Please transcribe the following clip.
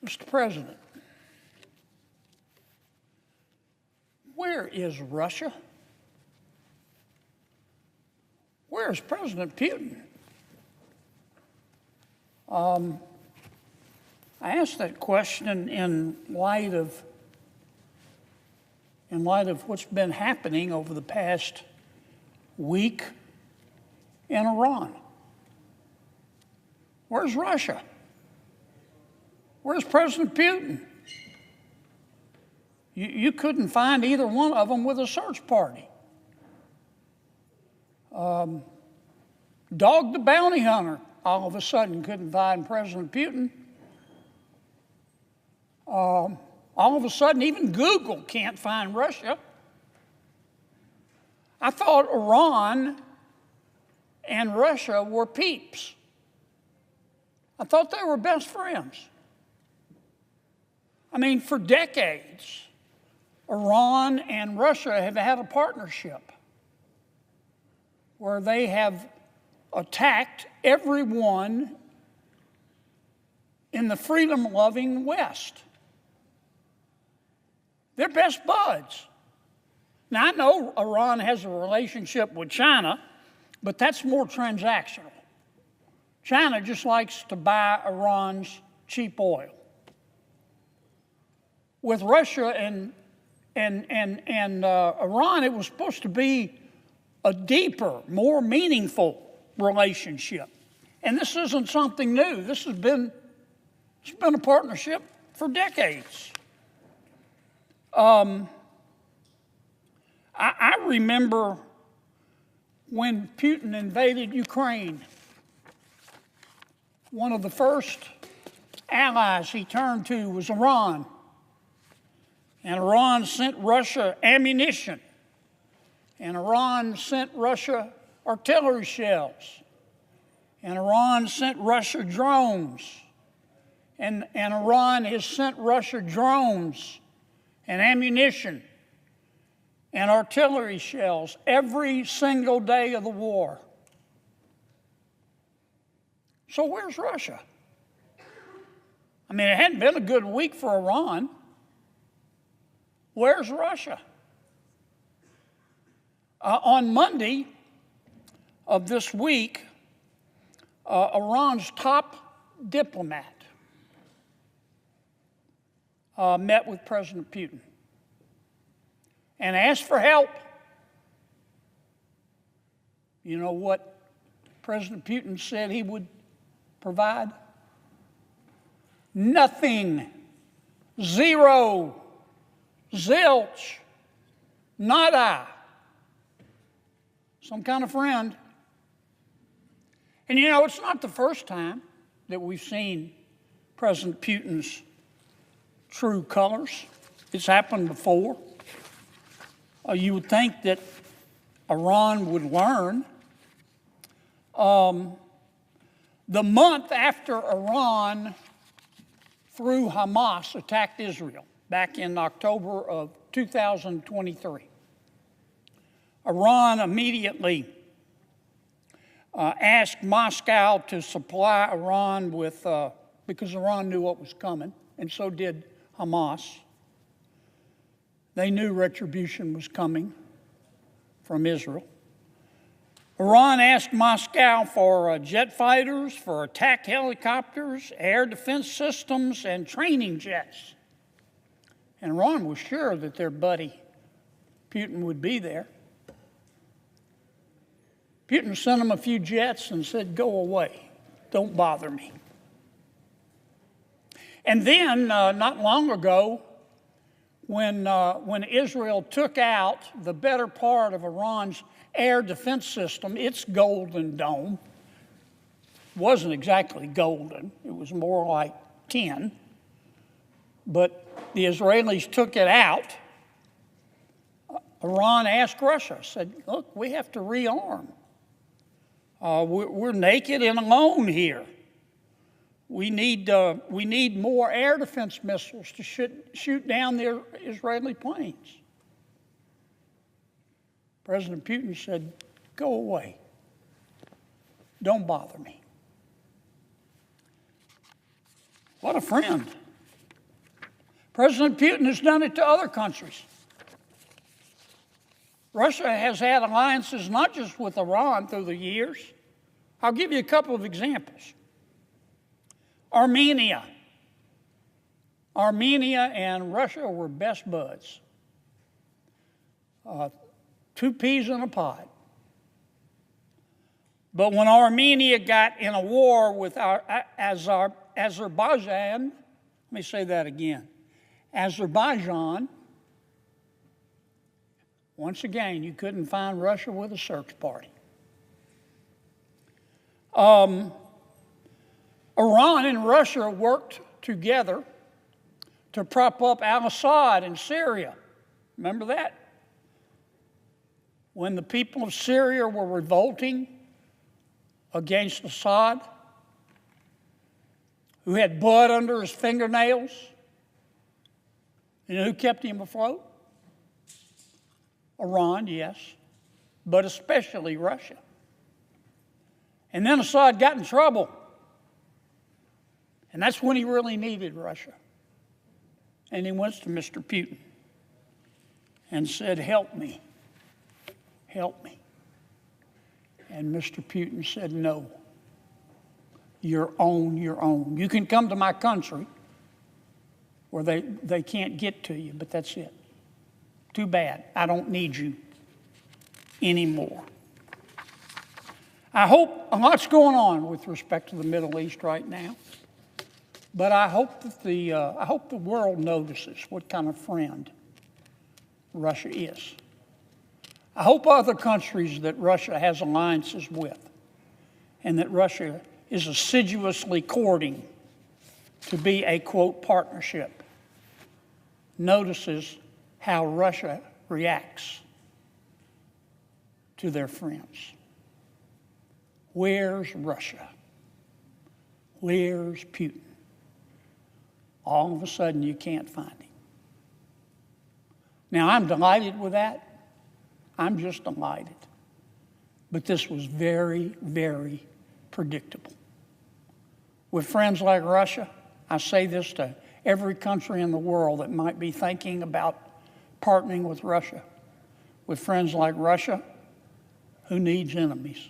Mr. President, where is Russia? Where is President Putin? I asked that question in light of what's been happening over the past week in Iran. Where's Russia? Where's President Putin? You couldn't find either one of them with a search party. Dog the Bounty Hunter all of a sudden couldn't find President Putin. All of a sudden, even Google can't find Russia. I thought Iran and Russia were peeps. I thought they were best friends. I mean, for decades, Iran and Russia have had a partnership where they have attacked everyone in the freedom-loving West. They're best buds. Now, I know Iran has a relationship with China, but that's more transactional. China just likes to buy Iran's cheap oil. With Russia and Iran, it was supposed to be a deeper, more meaningful relationship. And this isn't something new. It's been a partnership for decades. I remember when Putin invaded Ukraine, one of the first allies he turned to was Iran. And Iran sent Russia ammunition. And Iran sent Russia artillery shells. And Iran sent Russia drones. And Iran has sent Russia drones and ammunition and artillery shells every single day of the war. So where's Russia? I mean, it hadn't been a good week for Iran. Where's Russia? On Monday of this week, Iran's top diplomat met with President Putin and asked for help. You know what President Putin said he would provide? Nothing. Zero. Zilch. Nada. Some kind of friend. And you know, it's not the first time that we've seen President Putin's true colors. It's happened before. You would think that Iran would learn. The month after Iran, through Hamas, attacked Israel back in October of 2023, Iran immediately asked Moscow to supply Iran with, because Iran knew what was coming, and so did Hamas. They knew retribution was coming from Israel. Iran asked Moscow for jet fighters, for attack helicopters, air defense systems, and training jets. And Iran was sure that their buddy Putin would be there. Putin sent them a few jets and said, "Go away. Don't bother me." And then, not long ago, when Israel took out the better part of Iran's air defense system, its Golden Dome, wasn't exactly golden. It was more like tin. But the Israelis took it out. Iran asked Russia, said, "Look, we have to rearm. We're naked and alone here. We need more air defense missiles to shoot down the Israeli planes." President Putin said, "Go away. Don't bother me." What a friend. President Putin has done it to other countries. Russia has had alliances not just with Iran through the years. I'll give you a couple of examples. Armenia. Armenia and Russia were best buds. 2 peas in a pod. But when Armenia got in a war with Azerbaijan, let me say that again. Azerbaijan, once again, you couldn't find Russia with a search party. Iran and Russia worked together to prop up al-Assad in Syria. Remember that? When the people of Syria were revolting against Assad, who had blood under his fingernails, you know who kept him afloat? Iran, yes, but especially Russia. And then Assad got in trouble. And that's when he really needed Russia. And he went to Mr. Putin and said, help me, help me. And Mr. Putin said, no, you're on your own. You can come to my country where they can't get to you, but that's it. Too bad. I don't need you anymore. I hope a lot's going on with respect to the Middle East right now, but I hope that the world notices what kind of friend Russia is. I hope other countries that Russia has alliances with and that Russia is assiduously courting to be a, quote, partnership, notices how Russia reacts to their friends. Where's Russia? Where's Putin? All of a sudden, you can't find him. Now, I'm delighted with that. I'm just delighted. But this was very, very predictable. With friends like Russia, I say this to every country in the world that might be thinking about partnering with Russia. With friends like Russia, who needs enemies?